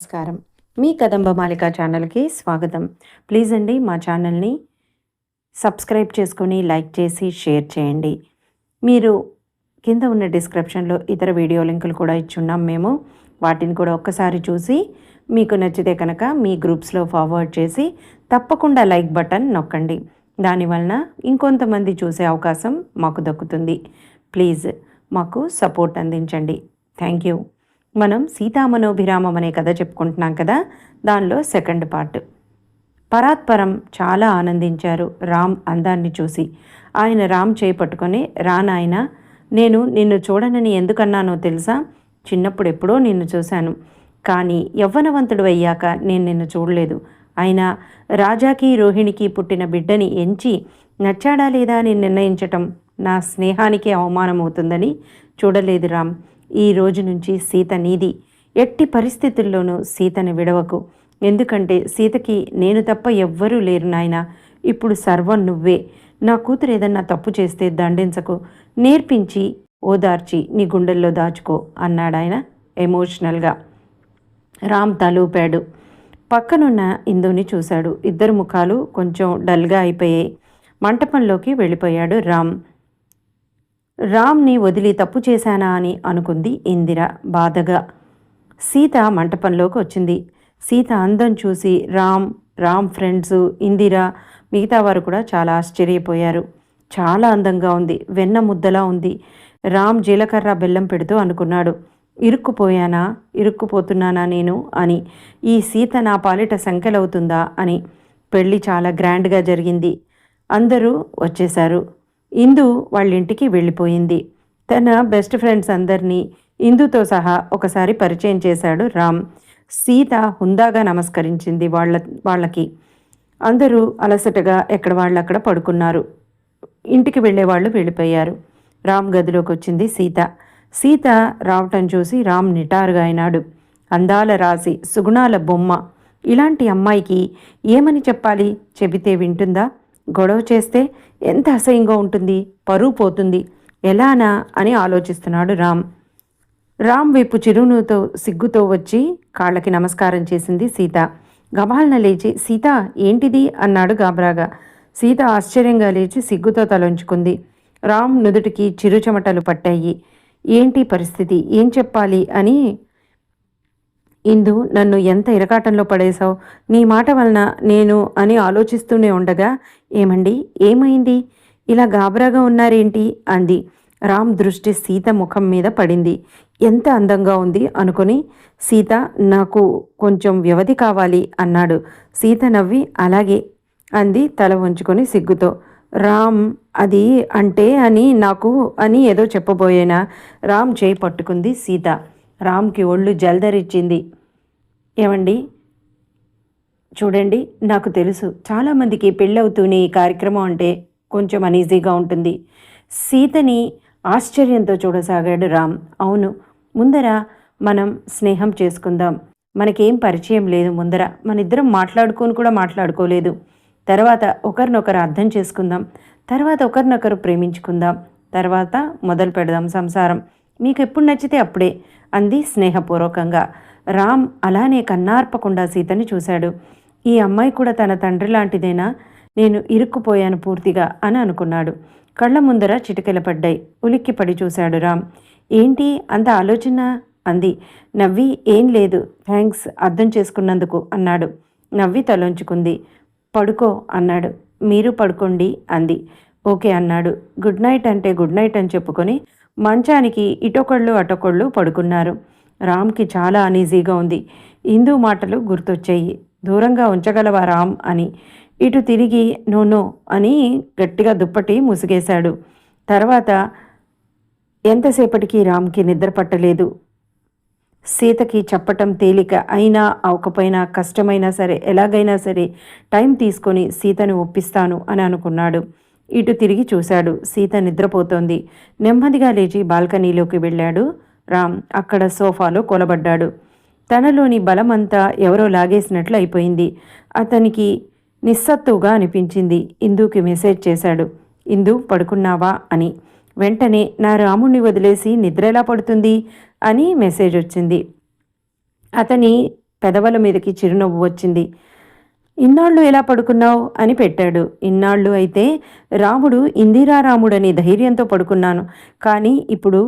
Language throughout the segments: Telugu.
నమస్కారం. మీ కదంబ మాలిక ఛానల్‌కి స్వాగతం. ప్లీజ్ అండి మా ఛానల్‌ని సబ్స్క్రైబ్ చేసుకొని, లైక్ చేసి, షేర్ చేయండి. మీరు కింద ఉన్న డిస్క్రిప్షన్‌లో ఇతర వీడియో లింకులు కూడా ఇచ్చున్నాం మేము. వాటిని కూడా ఒక్కసారి చూసి మీకు నచ్చితే కనుక మీ గ్రూప్స్‌లో ఫార్వర్డ్ చేసి తప్పకుండా లైక్ బటన్ నొక్కండి. దానివలన ఇంకొంతమంది చూసే అవకాశం మాకు దక్కుతుంది. ప్లీజ్ మాకు సపోర్ట్ అందించండి. Thank you. మనం సీతామనోభిరామం అనే కథ చెప్పుకుంటున్నాం కదా, దానిలో సెకండ్ పార్ట్. పరాత్పరం చాలా ఆనందించారు రామ్ అందాన్ని చూసి. ఆయన రామ్ చేయి పట్టుకొని, రా నాయనా, నేను నిన్ను చూడనని ఎందుకన్నానో తెలుసా? చిన్నప్పుడు ఎప్పుడో నిన్ను చూశాను, కానీ యవ్వనవంతుడు అయ్యాక నేను నిన్ను చూడలేదు. అయినా రాజాకి రోహిణికి పుట్టిన బిడ్డని ఎంచి నచ్చాడా లేదా అని నిర్ణయించటం నా స్నేహానికి అవమానమవుతుందని చూడలేదు రామ్. ఈ రోజు నుంచి సీత నీది. ఎట్టి పరిస్థితుల్లోనూ సీతని విడవకు. ఎందుకంటే సీతకి నేను తప్ప ఎవ్వరూ లేరు నాయనా. ఇప్పుడు సర్వం నువ్వే. నా కూతురు ఏదన్నా తప్పు చేస్తే దండించకు, నేర్పించి ఓదార్చి నీ గుండెల్లో దాచుకో అన్నాడాయన ఎమోషనల్గా. రామ్ తలూపాడు. పక్కనున్న ఇందుని చూశాడు. ఇద్దరు ముఖాలు కొంచెం డల్గా అయిపోయాయి. మంటపంలోకి వెళ్ళిపోయాడు రామ్. రామ్ని వదిలి తప్పు చేశానా అని అనుకుంది ఇందిర బాధగా. సీత మంటపంలోకి వచ్చింది. సీత అందం చూసి రామ్ ఫ్రెండ్స్, ఇందిర, మిగతా వారు కూడా చాలా ఆశ్చర్యపోయారు. చాలా అందంగా ఉంది, వెన్న ముద్దలా ఉంది. రామ్ జీలకర్ర బెల్లం పెడుతూ అనుకున్నాడు, ఇరుక్కుపోతున్నానా నేను అని. ఈ సీత నా పాలిట సంఖ్యలవుతుందా అని. పెళ్ళి చాలా గ్రాండ్గా జరిగింది. అందరూ వచ్చేశారు. ఇందు వాళ్ళింటికి వెళ్ళిపోయింది. తన బెస్ట్ ఫ్రెండ్స్ అందరినీ ఇందుతో సహా ఒకసారి పరిచయం చేశాడు రామ్. సీత హుందాగా నమస్కరించింది వాళ్ళకి. అందరూ అలసటగా ఎక్కడ వాళ్ళు అక్కడ పడుకున్నారు. ఇంటికి వెళ్ళేవాళ్ళు వెళ్ళిపోయారు. రామ్ గదిలోకి వచ్చింది సీత. సీత రావటం చూసి రామ్ నిటారుగా అయినాడు. అందాల రాసి, సుగుణాల బొమ్మ. ఇలాంటి అమ్మాయికి ఏమని చెప్పాలి? చెబితే వింటుందా? గొడవ చేస్తే ఎంత అసహ్యంగా ఉంటుంది, పరువు పోతుంది. ఎలానా అని ఆలోచిస్తున్నాడు రామ్. రామ్ వైపు చిరునవ్వుతో సిగ్గుతో వచ్చి కాళ్ళకి నమస్కారం చేసింది సీత. గబాలన లేచి, సీత ఏంటిది అన్నాడు గాబరాగా. సీత ఆశ్చర్యంగా లేచి సిగ్గుతో తలంచుకుంది. రామ్ నుదుటికి చిరుచెమటలు పట్టాయి. ఏంటి పరిస్థితి, ఏం చెప్పాలి అని. ఇందు, నన్ను ఎంత ఇరకాటంలో పడేశావు, నీ మాట వలన నేను అని ఆలోచిస్తూనే ఉండగా, ఏమండి ఏమైంది, ఇలా గాబరాగా ఉన్నారేంటి అంది. రామ్ దృష్టి సీత ముఖం మీద పడింది. ఎంత అందంగా ఉంది అనుకుని, సీత నాకు కొంచెం వ్యవధి కావాలి అన్నాడు. సీత నవ్వి అలాగే అంది తల వంచుకొని సిగ్గుతో. రామ్ అది అంటే అని నాకు అని ఏదో చెప్పబోయేనా. రామ్ చేయి పట్టుకుంది సీత. రామ్కి ఒళ్ళు జల్దరిచ్చింది. ఏమండి చూడండి, నాకు తెలుసు చాలామందికి పెళ్ళవుతూనే ఈ కార్యక్రమం అంటే కొంచెం అనీజీగా ఉంటుంది. సీతని ఆశ్చర్యంతో చూడసాగాడు రామ్. అవును, ముందర మనం స్నేహం చేసుకుందాం. మనకేం పరిచయం లేదు. ముందర మనిద్దరం మాట్లాడుకొని కూడా మాట్లాడుకోలేదు. తర్వాత ఒకరినొకరు అర్థం చేసుకుందాం. తర్వాత ఒకరినొకరు ప్రేమించుకుందాం. తర్వాత మొదలు పెడదాం సంసారం. మీకు ఎప్పుడు నచ్చితే అప్పుడే అంది స్నేహపూర్వకంగా. రామ్ అలానే కన్నార్పకుండా సీతని చూశాడు. ఈ అమ్మాయి కూడా తన తండ్రి లాంటిదేనా? నేను ఇరుక్కుపోయాను పూర్తిగా అని అనుకున్నాడు. కళ్ళ ముందర చిటికెల పడ్డాయి. ఉలిక్కిపడి చూశాడు రామ్. ఏంటి అంత ఆలోచన అంది. నవ్వి ఏం లేదు, థ్యాంక్స్ అర్థం చేసుకున్నందుకు అన్నాడు. నవ్వి తలొంచుకుంది. పడుకో అన్నాడు. మీరు పడుకోండి అంది. ఓకే అన్నాడు. గుడ్ నైట్ అంటే గుడ్ నైట్ అని చెప్పుకొని మంచానికి ఇటొకళ్ళు అటొకళ్ళు పడుకున్నారు. రామ్కి చాలా అనీజీగా ఉంది. ఇందు మాటలు గుర్తొచ్చాయి. దూరంగా ఉంచగలవా రామ్ అని. ఇటు తిరిగి నో అని గట్టిగా దుప్పటి ముసిగేశాడు. తర్వాత ఎంతసేపటికి రామ్కి నిద్ర పట్టలేదు. సీతకి చెప్పటం తేలిక అయినా అవకపోయినా, కష్టమైనా సరే, ఎలాగైనా సరే టైం తీసుకొని సీతను ఒప్పిస్తాను అని అనుకున్నాడు. ఇటు తిరిగి చూశాడు. సీత నిద్రపోతోంది. నెమ్మదిగా లేచి బాల్కనీలోకి వెళ్ళాడు రామ్. అక్కడ సోఫాలో కూలబడ్డాడు. తనలోని బలమంతా ఎవరో లాగేసినట్లు అయిపోయింది. అతనికి నిస్సత్తుగా అనిపించింది. ఇందుకి మెసేజ్ చేశాడు. ఇందు పడుకున్నావా అని. వెంటనే నా రాముణ్ణి వదిలేసి నిద్ర ఎలా పడుతుంది అని మెసేజ్ వచ్చింది. అతని పెదవుల మీదకి చిరునవ్వు వచ్చింది. ఇన్నాళ్ళు ఎలా పడుకున్నావు అని పెట్టాడు. ఇన్నాళ్ళు అయితే రాముడు ఇందిరారాముడని ధైర్యంతో పడుకున్నాను, కానీ ఇప్పుడు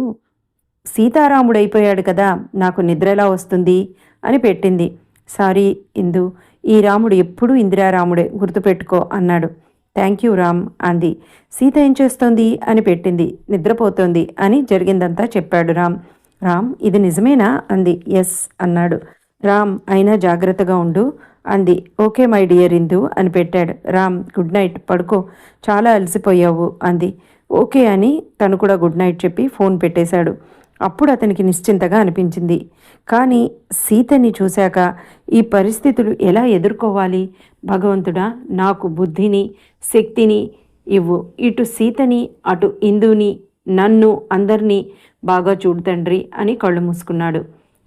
సీతారాముడైపోయాడు కదా, నాకు నిద్ర ఎలా వస్తుంది అని పెట్టింది. సారీ ఇందు, ఈ రాముడు ఎప్పుడూ ఇందిరారాముడే, గుర్తుపెట్టుకో అన్నాడు. థ్యాంక్ యూ రామ్ అంది. సీత ఏం చేస్తోంది అని పెట్టింది. నిద్రపోతోంది అని జరిగిందంతా చెప్పాడు రామ్. రామ్, ఇది నిజమేనా అంది. ఎస్ అన్నాడు. రామ్, అయినా జాగ్రత్తగా ఉండు అంది. ఓకే మై డియర్ ఇందు అని పెట్టాడు. రామ్, గుడ్ నైట్, పడుకో, చాలా అలసిపోయావు అంది. ఓకే అని తను కూడా గుడ్ నైట్ చెప్పి ఫోన్ పెట్టేశాడు. అప్పుడు అతనికి నిశ్చింతగా అనిపించింది. కానీ సీతని చూశాక ఈ పరిస్థితులు ఎలా ఎదుర్కోవాలి? భగవంతుడా, నాకు బుద్ధిని శక్తిని ఇవ్వు. ఇటు సీతని అటు ఇందుని నన్ను అందరినీ బాగా చూడు తండ్రి అని కళ్ళు మూసుకున్నాడు.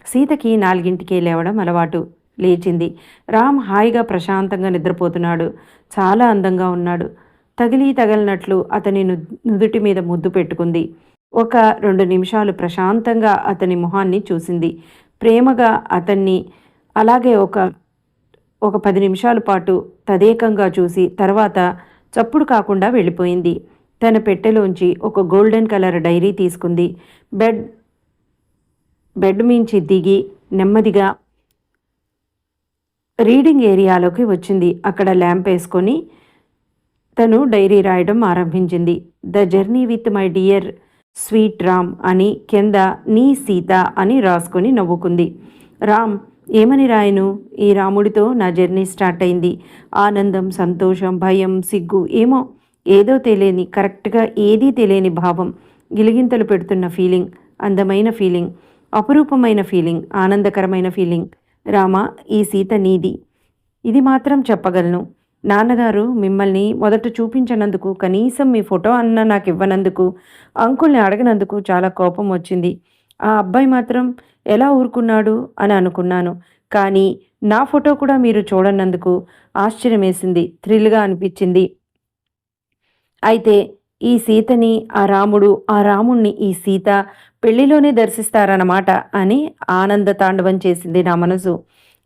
సీతకి 4ంటికే లేవడం అలవాటు. లేచింది. రామ్ హాయిగా ప్రశాంతంగా నిద్రపోతున్నాడు. చాలా అందంగా ఉన్నాడు. తగిలినట్లు అతని నుదుటి మీద ముద్దు పెట్టుకుంది. ఒక 2 నిమిషాలు ప్రశాంతంగా అతని మొహాన్ని చూసింది. ప్రేమగా అతన్ని అలాగే ఒక 10 నిమిషాల పాటు తదేకంగా చూసి తర్వాత చప్పుడు కాకుండా వెళ్ళిపోయింది. తన పెట్టెలోంచి ఒక గోల్డెన్ కలర్ డైరీ తీసుకుంది. బెడ్ మించి దిగి నెమ్మదిగా రీడింగ్ ఏరియాలోకి వచ్చింది. అక్కడ ల్యాంప్ వేసుకొని తను డైరీ రాయడం ఆరంభించింది. The journey with my dear sweet Ram అని కింద నీ సీత అని రాసుకొని నవ్వుకుంది. రామ్, ఏమని రాయను? ఈ రాముడితో నా జర్నీ స్టార్ట్ అయింది. ఆనందం, సంతోషం, భయం, సిగ్గు, ఏదో తెలియని, కరెక్ట్గా ఏదీ తెలియని భావం, గిలిగింతలు పెడుతున్న ఫీలింగ్, అందమైన ఫీలింగ్, అపురూపమైన ఫీలింగ్, ఆనందకరమైన ఫీలింగ్. రామా, ఈ సీత నీది. ఇది మాత్రం చెప్పగలను. నాన్నగారు మిమ్మల్ని మొదట చూపించనందుకు, కనీసం మీ ఫోటో అన్న నాకు ఇవ్వనందుకు, అంకుల్ని అడగనందుకు చాలా కోపం వచ్చింది. ఆ అబ్బాయి మాత్రం ఎలా ఊరుకున్నాడు అని అనుకున్నాను. కానీ నా ఫోటో కూడా మీరు చూడనందుకు ఆశ్చర్యం వేసింది, థ్రిల్గా అనిపించింది. అయితే ఈ సీతని ఆ రాముణ్ణి ఈ సీత పెళ్లిలోనే దర్శిస్తారన్నమాట అని ఆనంద తాండవం చేసింది నా మనసు.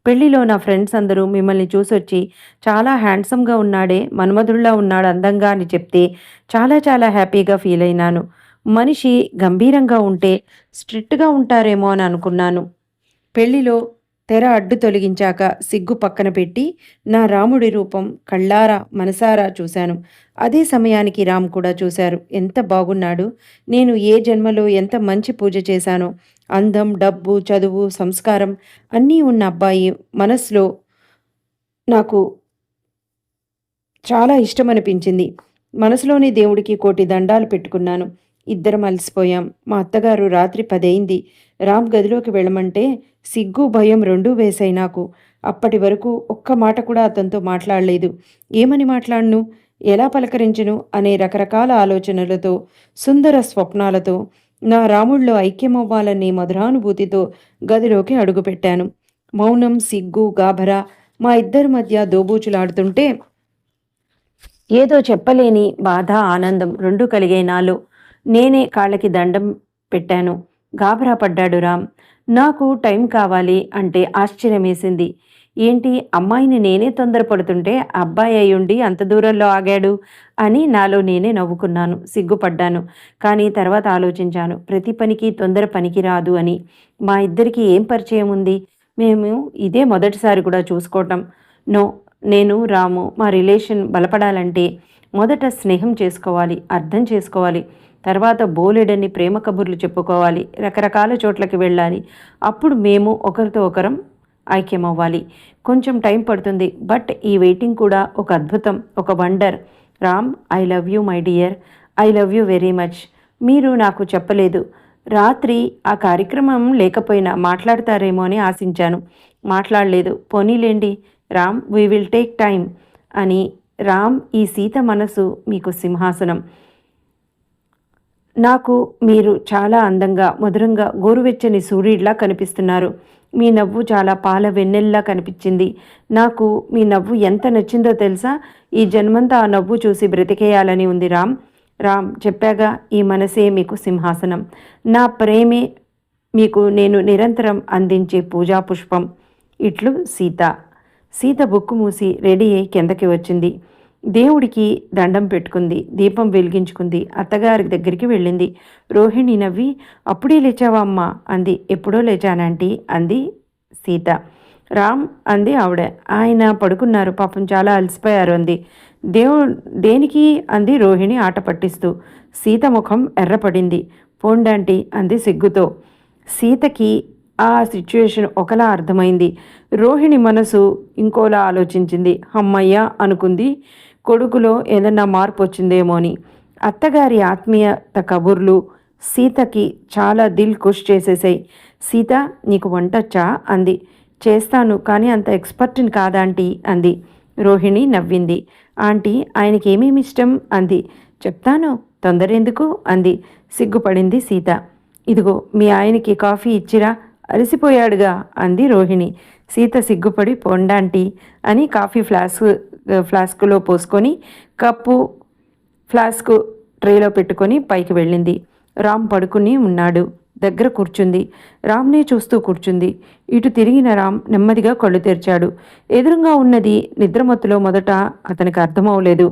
పెళ్లిలో నా ఫ్రెండ్స్ అందరూ మిమ్మల్ని చూసొచ్చి చాలా హ్యాండ్సమ్గా ఉన్నాడే, మన్మధుల్లా ఉన్నాడు అందంగా అని చెప్తే చాలా చాలా హ్యాపీగా ఫీల్ అయినాను. మనిషి గంభీరంగా ఉంటే స్ట్రిక్ట్గా ఉంటారేమో అని అనుకున్నాను. పెళ్లిలో తెర అడ్డు తొలగించాక సిగ్గు పక్కన పెట్టి నా రాముడి రూపం కళ్ళారా మనసారా చూశాను. అదే సమయానికి రామ్ కూడా చూశారు. ఎంత బాగున్నాడు! నేను ఏ జన్మలో ఎంత మంచి పూజ చేశానో! అందం, డబ్బు, చదువు, సంస్కారం అన్నీ ఉన్న అబ్బాయి మనసులో నాకు చాలా ఇష్టమనిపించింది. మనసులోని దేవుడికి కోటి దండాలు పెట్టుకున్నాను. ఇద్దరం అలసిపోయాం. మా అత్తగారు రాత్రి 10 అయింది. రామ్ గదిలోకి వెళ్ళమంటే సిగ్గు, భయం రెండూ వేశాయి నాకు. అప్పటి వరకు ఒక్క మాట కూడా అతనితో మాట్లాడలేదు. ఏమని మాట్లాడను, ఎలా పలకరించను అనే రకరకాల ఆలోచనలతో, సుందర స్వప్నాలతో నా రాముడిలో ఐక్యమవ్వాలనే మధురానుభూతితో గదిలోకి అడుగుపెట్టాను. మౌనం, సిగ్గు, గాభరా మా ఇద్దరి మధ్య దోబూచులాడుతుంటే ఏదో చెప్పలేని బాధ, ఆనందం రెండూ కలిగే నాలో. నేనే కాళ్ళకి దండం పెట్టాను. గాబరా పడ్డాడు రామ్. నాకు టైం కావాలి అంటే ఆశ్చర్యం వేసింది. ఏంటి, అమ్మాయిని నేనే తొందరపడుతుంటే అబ్బాయి అయ్యుండి అంత దూరంలో ఆగాడు అని నాలో నేనే నవ్వుకున్నాను, సిగ్గుపడ్డాను. కానీ తర్వాత ఆలోచించాను, ప్రతి పనికి తొందర పనికి రాదు అని. మా ఇద్దరికి ఏం పరిచయం ఉంది? మేము ఇదే మొదటిసారి కూడా చూసుకోవటం. నేను రాము మా రిలేషన్ బలపడాలంటే మొదట స్నేహం చేసుకోవాలి, అర్థం చేసుకోవాలి. తర్వాత బోలెడన్ని ప్రేమ కబుర్లు చెప్పుకోవాలి, రకరకాల చోట్లకి వెళ్ళాలి. అప్పుడు మేము ఒకరితో ఒకరం ఐక్యమవ్వాలి. కొంచెం టైం పడుతుంది, బట్ ఈ వెయిటింగ్ కూడా ఒక అద్భుతం, ఒక wonder. Ram, I love you my dear, I love you very much. మీరు నాకు చెప్పలేదు. రాత్రి ఆ కార్యక్రమం లేకపోయినా మాట్లాడతారేమో అని ఆశించాను. మాట్లాడలేదు. పోనీలేండి Ram, we will take time అని. రామ్, ఈ సీత మనసు మీకు సింహాసనం. నాకు మీరు చాలా అందంగా, మధురంగా, గోరువెచ్చని సూర్యుడిలా కనిపిస్తున్నారు. మీ నవ్వు చాలా పాల వెన్నెల్లా కనిపించింది. నాకు మీ నవ్వు ఎంత నచ్చిందో తెలుసా? ఈ జన్మంతా ఆ నవ్వు చూసి బ్రతికేయాలని ఉంది రామ్. రామ్, చెప్పాగా, ఈ మనసే మీకు సింహాసనం. నా ప్రేమే మీకు నేను నిరంతరం అందించే పూజా పుష్పం. ఇట్లు సీత. సీత బుక్కు మూసి రెడీ అయి కిందకి వచ్చింది. దేవుడికి దండం పెట్టుకుంది. దీపం వెలిగించుకుంది. అత్తగారి దగ్గరికి వెళ్ళింది. రోహిణి నవ్వి, అప్పుడే లేచావా అమ్మా అంది. ఎప్పుడో లేచానంటీ అంది సీత. రామ్ అంది ఆవిడ. ఆయన పడుకున్నారు, పాపం చాలా అలసిపోయారు అంది. దేనికి అంది రోహిణి ఆట పట్టిస్తూ. సీత ముఖం ఎర్రపడింది. పోండాంటీ అంది సిగ్గుతో. సీతకి ఆ సిచ్యుయేషన్ ఒకలా అర్థమైంది. రోహిణి మనసు ఇంకోలా ఆలోచించింది. అమ్మయ్య అనుకుంది, కొడుకులో ఏదన్నా మార్పు వచ్చిందేమో అని. అత్తగారి ఆత్మీయత కబుర్లు సీతకి చాలా దిల్ ఖుష్ చేసేసాయి. సీత, నీకు వంటొచ్చా అంది. చేస్తాను, కానీ అంత ఎక్స్పర్ట్ని కాదాంటీ అంది. రోహిణి నవ్వింది. ఆంటీ, ఆయనకి ఏమేమి ఇష్టం అంది. చెప్తాను, తొందరెందుకు అంది. సిగ్గుపడింది సీత. ఇదిగో మీ ఆయనకి కాఫీ ఇచ్చిరా, అలసిపోయాడుగా అంది రోహిణి. సీత సిగ్గుపడి పొండాంటీ అని కాఫీ ఫ్లాస్కులో పోసుకొని కప్పు ఫ్లాస్క్ ట్రేలో పెట్టుకొని పైకి వెళ్ళింది. రామ్ పడుకుని ఉన్నాడు. దగ్గర కూర్చుంది. రామ్నే చూస్తూ కూర్చుంది. ఇటు తిరిగిన రామ్ నెమ్మదిగా కళ్ళు తెరిచాడు. ఎదురుగా ఉన్నది నిద్రమత్తులో మొదట అతనికి అర్థమవలేదు.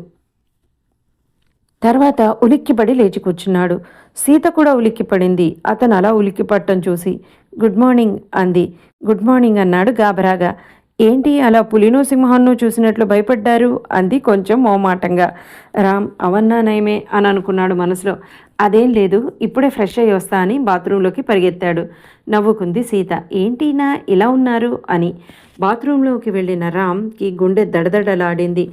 తర్వాత ఉలిక్కిపడి లేచి కూర్చున్నాడు. సీత కూడా ఉలిక్కిపడింది అతను అలా ఉలిక్కిపడటం చూసి. గుడ్ మార్నింగ్ అంది. గుడ్ మార్నింగ్ అన్నాడు గాబరాగా. ఏంటి అలా పులినో సింహాన్నో చూసినట్లు భయపడ్డారు అంది కొంచెం మోమాటంగా. రామ్ అవన్నా నయమే అని అనుకున్నాడు మనసులో. అదేం లేదు, ఇప్పుడే ఫ్రెష్ అయ్యి వస్తా అని బాత్రూంలోకి పరిగెత్తాడు. నవ్వుకుంది సీత. ఏంటినా ఇలా ఉన్నారు అని. బాత్రూంలోకి వెళ్ళిన రామ్కి గుండె దడదడలాడింది.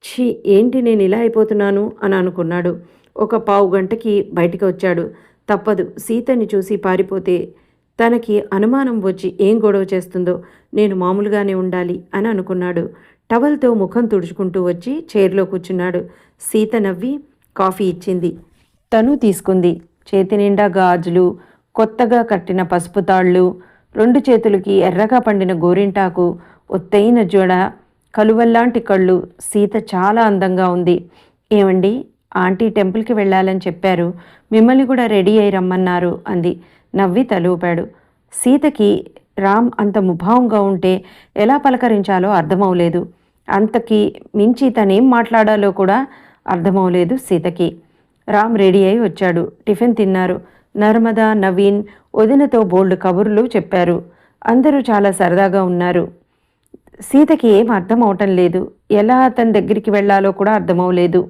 ఛీ, ఏంటి నేను ఇలా అయిపోతున్నాను అని అనుకున్నాడు. ఒక పావు గంటకి బయటికి వచ్చాడు. తప్పదు, సీతని చూసి పారిపోతే తనకి అనుమానం వచ్చి ఏం గొడవ చేస్తుందో, నేను మామూలుగానే ఉండాలి అని అనుకున్నాడు. టవల్తో ముఖం తుడుచుకుంటూ వచ్చి చైర్లో కూర్చున్నాడు. సీత నవ్వి కాఫీ ఇచ్చింది. తను తీసుకుంది. చేతి నిండా గాజులు, కొత్తగా కట్టిన పసుపు తాళ్ళు, 2 చేతులకి ఎర్రగా పండిన గోరింటాకు, ఒత్తైన జోడ, కలువల్లాంటి కళ్ళు. సీత చాలా అందంగా ఉంది. ఏమండి, ఆంటీ టెంపుల్కి వెళ్ళాలని చెప్పారు, మిమ్మల్ని కూడా రెడీ అయి రమ్మన్నారు అంది. నవ్వి తలూపాడు. సీతకి రామ్ అంత ముభావంగా ఉంటే ఎలా పలకరించాలో అర్థమవలేదు. అంతకి మించి తనేం మాట్లాడాలో కూడా అర్థమవలేదు సీతకి. రామ్ రెడీ అయి వచ్చాడు. టిఫిన్ తిన్నారు. నర్మదా, నవీన్ వదినతో బోల్డ్ కబుర్లు చెప్పారు. అందరూ చాలా సరదాగా ఉన్నారు. సీతకి ఏం అర్థం అవటం లేదు. ఎలా అతని దగ్గరికి వెళ్ళాలో కూడా అర్థమవలేదు.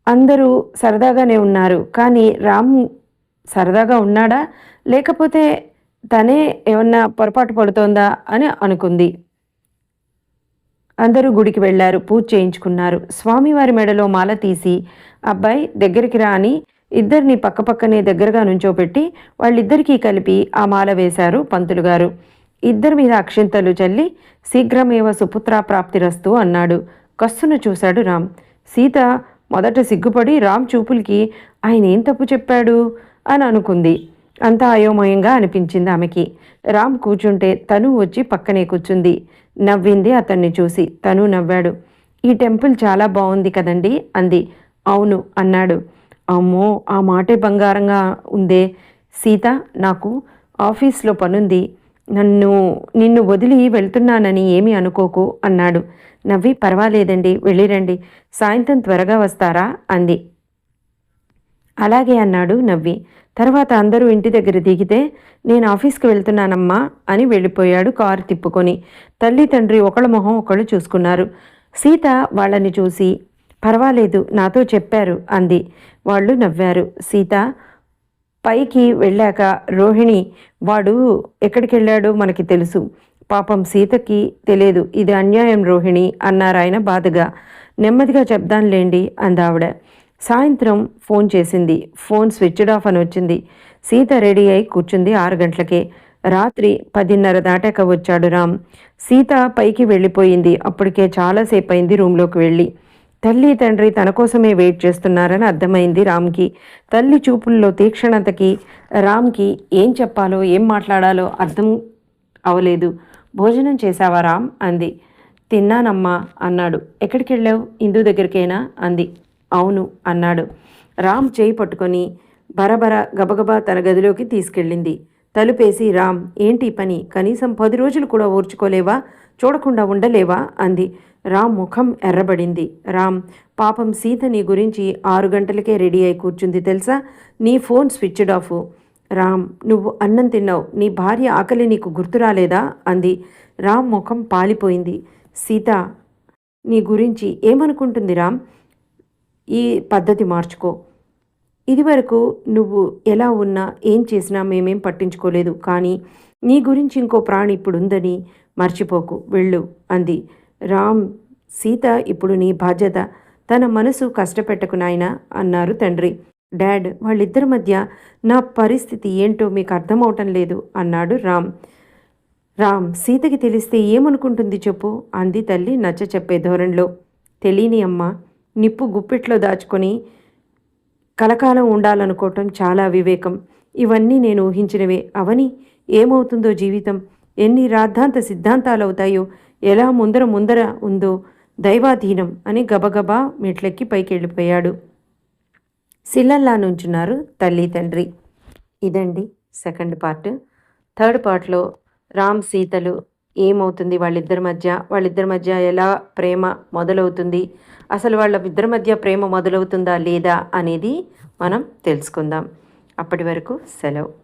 అందరూ సరదాగానే ఉన్నారు, కానీ రామ్ సరదాగా ఉన్నాడా లేకపోతే తనే ఏమన్నా పొరపాటు పడుతోందా అని అనుకుంది. అందరూ గుడికి వెళ్ళారు. పూజ చేయించుకున్నారు. స్వామివారి మెడలో మాల తీసి అబ్బాయి దగ్గరికి రా అని ఇద్దరిని పక్కపక్కనే దగ్గరగా నుంచోపెట్టి వాళ్ళిద్దరికీ కలిపి ఆ మాల వేశారు పంతులు గారు. ఇద్దరి మీద అక్షింతలు చల్లి శీఘ్రమేవ సుపుత్ర ప్రాప్తిరస్తు అన్నాడు. కస్సును చూశాడు రామ్. సీత మొదట సిగ్గుపడి రామ్ చూపులకి ఆయన ఏం తప్పు చెప్పాడు అని అనుకుంది. అంతా అయోమయంగా అనిపించింది ఆమెకి. రామ్ కూర్చుంటే తను వచ్చి పక్కనే కూర్చుంది. నవ్వింది అతన్ని చూసి. తను నవ్వాడు. ఈ టెంపుల్ చాలా బాగుంది కదండి అంది. అవును అన్నాడు. అమ్మో, ఆ మాటే బంగారంగా ఉందే. సీత, నాకు ఆఫీస్లో పనుంది, నిన్ను వదిలి వెళ్తున్నానని ఏమీ అనుకోకు అన్నాడు. నవ్వి పర్వాలేదండి, వెళ్ళిరండి, సాయంత్రం త్వరగా వస్తారా అంది. అలాగే అన్నాడు నవ్వి. తర్వాత అందరూ ఇంటి దగ్గర దిగితే నేను ఆఫీస్కి వెళ్తున్నానమ్మా అని వెళ్ళిపోయాడు కారు తిప్పుకొని. తల్లి తండ్రి ఒకళ్ళ మొహం ఒకళ్ళు చూసుకున్నారు. సీత వాళ్ళని చూసి పర్వాలేదు, నాతో చెప్పారు అంది. వాళ్ళు నవ్వారు. సీత పైకి వెళ్ళాక రోహిణి, వాడు ఎక్కడికి వెళ్ళాడో మనకి తెలుసు, పాపం సీతకి తెలియదు, ఇది అన్యాయం రోహిణి అన్నారు ఆయన బాధగా. నెమ్మదిగా చెప్దాంలేండి అందావిడ. సాయంత్రం ఫోన్ చేసింది. ఫోన్ స్విచ్డ్ ఆఫ్ అని వచ్చింది. సీత రెడీ అయి కూర్చుంది 6 గంటలకే. రాత్రి 10:30 దాటాక వచ్చాడు రామ్. సీత పైకి వెళ్ళిపోయింది. అప్పటికే చాలాసేపు అయింది రూమ్లోకి వెళ్ళి. తల్లి తండ్రి తన కోసమే వెయిట్ చేస్తున్నారని అర్థమైంది రామ్కి. తల్లి చూపుల్లో తీక్షణతకి రామ్కి ఏం చెప్పాలో ఏం మాట్లాడాలో అర్థం అవలేదు. భోజనం చేశావా రామ్ అంది. తిన్నానమ్మా అన్నాడు. ఎక్కడికి వెళ్ళావు? ఇందు దగ్గరికేనా అంది. అవును అన్నాడు. రామ్ చేయి పట్టుకొని బరబర గబగబా తన గదిలోకి తీసుకెళ్ళింది. తలుపేసి రామ్ ఏంటి పని, కనీసం 10 రోజులు కూడా ఓర్చుకోలేవా, చూడకుండా ఉండలేవా అంది. రామ్ ముఖం ఎర్రబడింది. రామ్, పాపం సీత నీ గురించి 6 గంటలకే రెడీ అయి కూర్చుంది తెలుసా, నీ ఫోన్ స్విచ్డ్ ఆఫ్. రామ్, నువ్వు అన్నం తిన్నావు, నీ భార్య ఆకలి నీకు గుర్తు రాలేదా అంది. రామ్ ముఖం పాలిపోయింది. సీత నీ గురించి ఏమనుకుంటుంది రామ్, ఈ పద్ధతి మార్చుకో. ఇదివరకు నువ్వు ఎలా ఉన్నా ఏం చేసినా మేమేం పట్టించుకోలేదు, కానీ నీ గురించి ఇంకో ప్రాణి ఇప్పుడు ఉందని మర్చిపోకు, వెళ్ళు అంది. రామ్, సీత ఇప్పుడు నీ బాధ్యత, తన మనసు కష్టపెట్టకు నాయనా అన్నారు తండ్రి. డాడ్, వాళ్ళిద్దరి మధ్య నా పరిస్థితి ఏంటో మీకు అర్థమవటం లేదు అన్నాడు రామ్. రామ్, సీతకి తెలిస్తే ఏమనుకుంటుంది చెప్పు అంది తల్లి నచ్చ చెప్పే ధోరణిలో. తెలియని అమ్మ, నిప్పు గుప్పిట్లో దాచుకొని కలకాలం ఉండాలనుకోవటం చాలా వివేకం. ఇవన్నీ నేను ఊహించినవే అవని. ఏమవుతుందో జీవితం, ఎన్ని రాద్ధాంత సిద్ధాంతాలు అవుతాయో, ఎలా ముందర ఉందో దైవాధీనం అని గబగబా మెట్లెక్కి పైకి వెళ్ళిపోయాడు. శిల్లల్లా నుంచున్నారు తల్లి తండ్రి. ఇదండి సెకండ్ పార్ట్. థర్డ్ పార్ట్లో రామ్ సీతలు ఏమవుతుంది, వాళ్ళిద్దరి మధ్య ఎలా ప్రేమ మొదలవుతుంది, అసలు వాళ్ళిద్దరి మధ్య ప్రేమ మొదలవుతుందా లేదా అనేది మనం తెలుసుకుందాం. అప్పటి వరకు సెలవు.